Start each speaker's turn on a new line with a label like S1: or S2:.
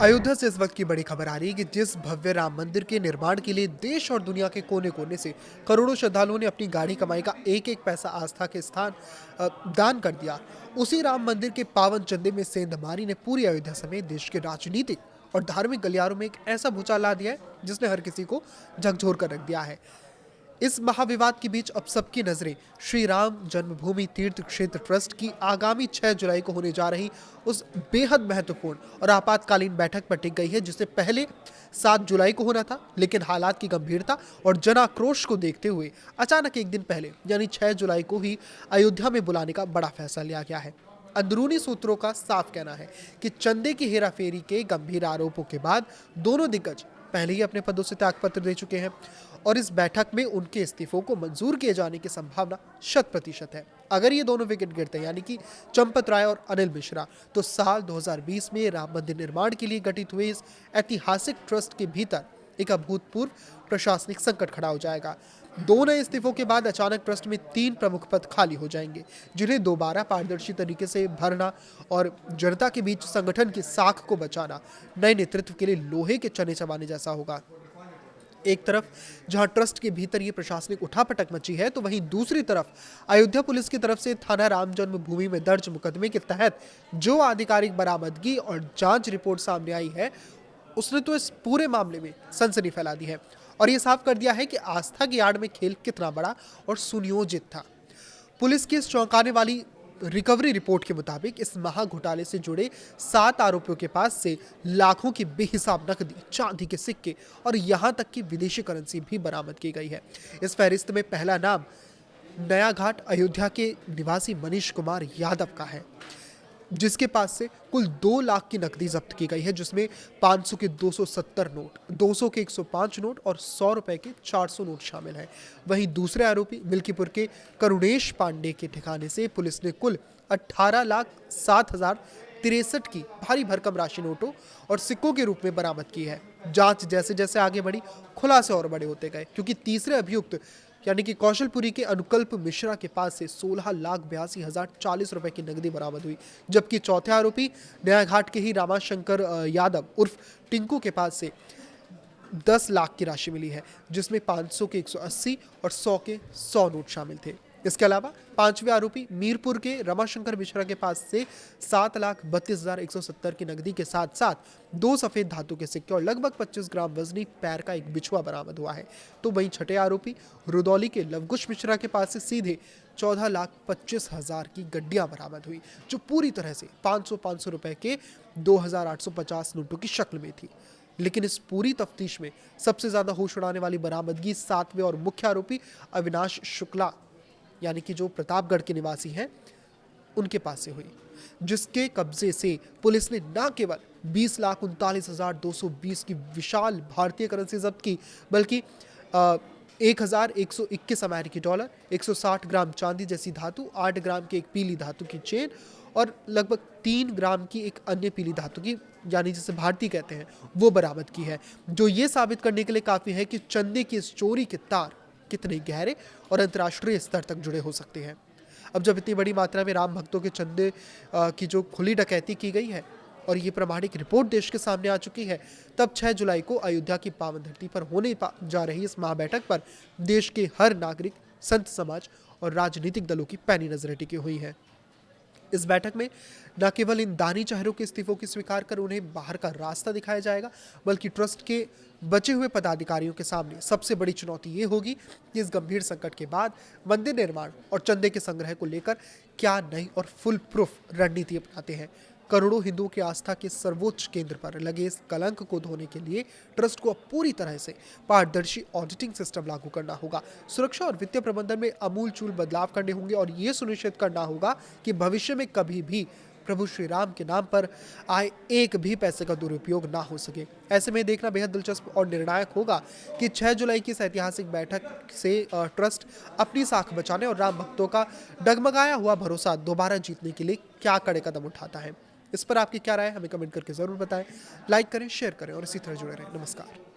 S1: अयोध्या से इस वक्त की बड़ी खबर आ रही है कि जिस भव्य राम मंदिर के निर्माण के लिए देश और दुनिया के कोने कोने से करोड़ों श्रद्धालुओं ने अपनी गाढ़ी कमाई का एक एक पैसा आस्था के स्थान दान कर दिया। उसी राम मंदिर के पावन चंदे में सेंधमारी ने पूरी अयोध्या समेत देश के राजनीतिक और धार्मिक गलियारों में एक ऐसा भूचाल ला दिया है जिसने हर किसी को झकझोर कर रख दिया है। इस महाविवाद के बीच अब सबकी नजरें श्री राम जन्मभूमि तीर्थ क्षेत्र ट्रस्ट की आगामी 6 जुलाई को होने जा रही उस बेहद महत्वपूर्ण और आपातकालीन बैठक पर टिक गई है, जिससे पहले 7 जुलाई को होना था, लेकिन हालात की गंभीरता और जन आक्रोश को देखते हुए अचानक एक दिन पहले यानी 6 जुलाई को ही अयोध्या में बुलाने का बड़ा फैसला लिया गया है। अंदरूनी सूत्रों का साफ कहना है कि चंदे की हेराफेरी के गंभीर आरोपों के बाद दोनों दिग्गज पहले ही अपने पदों से त्यागपत्र दे चुके हैं और इस बैठक में उनके इस्तीफों को मंजूर किए जाने की संभावना 100% है। अगर ये दोनों विकेट गिरते हैं, यानी कि चंपत राय और अनिल मिश्रा, तो साल 2020 में राम मंदिर निर्माण के लिए गठित हुए इस ऐतिहासिक ट्रस्ट के भीतर एक अभूतपूर्व प्रशासनिक संकट खड़ा हो जाएगा। दो नए इस्तीफों के बाद अचानक ट्रस्ट में 3 प्रमुख पद खाली हो जाएंगे, जिन्हें दोबारा पारदर्शी तरीके से भरना और जनता के बीच संगठन की साख को बचाना नए नेतृत्व के लिए लोहे के चने चबाने जैसा होगा। एक तरफ जहां ट्रस्ट के भीतर ये प्रशासनिक उठापटक मची है, तो वहीं दूसरी तरफ अयोध्या पुलिस की तरफ से थाना राम जन्मभूमि में दर्ज मुकदमे के तहत जो आधिकारिक बरामदगी और जांच रिपोर्ट सामने आई है, उसने तो इस पूरे मामले में सनसनी फैला दी है और ये साफ कर दिया है कि आस्था की आड़ में खेल कितना बड़ा और सुनियोजित था। पुलिस की इस चौंकाने वाली रिकवरी रिपोर्ट के मुताबिक इस महा घोटाले से जुड़े 7 आरोपियों के पास से लाखों की बेहिसाब नकदी, चांदी के सिक्के और यहां तक कि विदेशी करेंसी भी बरामद की गई है। इस फहरिस्त में पहला नाम नया घाट अयोध्या के निवासी मनीष कुमार यादव का है, जिसके पास से कुल 2 लाख की नकदी जब्त की गई है, जिसमें 500 के 270 नोट, 200 के 105 नोट और 100 रुपए के 400 नोट शामिल हैं। वहीं दूसरे आरोपी मिल्कीपुर के करुणेश पांडे के ठिकाने से पुलिस ने कुल 18,07,063 की भारी भरकम राशि नोटों और सिक्कों के रूप में बरामद की है। जांच जैसे जैसे आगे बढ़ी, खुलासे और बड़े होते गए, क्योंकि तीसरे अभियुक्त यानी कि कौशलपुरी के अनुकल्प मिश्रा के पास से 16,82,040 रुपए की नकदी बरामद हुई, जबकि चौथे आरोपी नया घाट के ही रामाशंकर यादव उर्फ टिंकू के पास से 10 लाख की राशि मिली है, जिसमें 500 के 180 और 100 के 100 नोट शामिल थे। इसके अलावा पांचवें आरोपी मीरपुर के रमाशंकर मिश्रा के पास से 7,32,170 की नकदी के साथ साथ 2 सफेद धातु के सिक्के और लगभग 25 ग्राम वजनी पैर का एक बिछुआ बरामद हुआ है। तो वहीं छठे आरोपी रुदौली के लवकुश मिश्रा के पास से सीधे 14,25,000 की गड्डियां बरामद हुई, जो पूरी तरह से 500 रुपए के 2,850 नोटों की शक्ल में थी। लेकिन इस पूरी तफ्तीश में सबसे ज्यादा होश उड़ाने वाली बरामदगी 7वें और मुख्य आरोपी अविनाश शुक्ला यानी कि जो प्रतापगढ़ के निवासी हैं, उनके पास से हुई, जिसके कब्जे से पुलिस ने न केवल 20,39,220 की विशाल भारतीय करेंसी जब्त की, बल्कि 1,121 अमेरिकी डॉलर, 160 ग्राम चांदी जैसी धातु, 8 ग्राम की एक पीली धातु की चेन और लगभग 3 ग्राम की एक अन्य पीली धातु की, यानी जिसे भारती कहते हैं, वो बरामद की है, जो ये साबित करने के लिए काफी है कि चंदे की इस चोरी के तार कितने गहरे और अंतर्राष्ट्रीय स्तर तक जुड़े हो सकते हैं। अब जब इतनी बड़ी मात्रा में राम भक्तों के चंदे की जो खुली डकैती की गई है और ये प्रामाणिक रिपोर्ट देश के सामने आ चुकी है, तब 6 जुलाई को अयोध्या की पावन धरती पर होने जा रही इस महाबैठक पर देश के हर नागरिक, संत समाज और राजनीतिक दलों की पैनी नजरें टिकी हुई है। इस बैठक में न केवल इन दानी चेहरों के इस्तीफों की स्वीकार कर उन्हें बाहर का रास्ता दिखाया जाएगा, बल्कि ट्रस्ट के बचे हुए पदाधिकारियों के सामने सबसे बड़ी चुनौती ये होगी कि इस गंभीर संकट के बाद मंदिर निर्माण और चंदे के संग्रह को लेकर क्या नई और फुल प्रूफ रणनीति अपनाते हैं। करोड़ों हिंदुओं की आस्था के सर्वोच्च केंद्र पर लगे इस कलंक को धोने के लिए ट्रस्ट को अब पूरी तरह से पारदर्शी ऑडिटिंग सिस्टम लागू करना होगा, सुरक्षा और वित्तीय प्रबंधन में आमूलचूल बदलाव करने होंगे और ये सुनिश्चित करना होगा कि भविष्य में कभी भी प्रभु श्री राम के नाम पर आए एक भी पैसे का दुरुपयोग ना हो सके। ऐसे में देखना बेहद दिलचस्प और निर्णायक होगा कि 6 जुलाई की इस ऐतिहासिक बैठक से ट्रस्ट अपनी साख बचाने और राम भक्तों का डगमगाया हुआ भरोसा दोबारा जीतने के लिए क्या कड़े कदम उठाता है। इस पर आपकी क्या राय है, हमें कमेंट करके जरूर बताएं। लाइक करें, शेयर करें और इसी तरह जुड़े रहें। नमस्कार।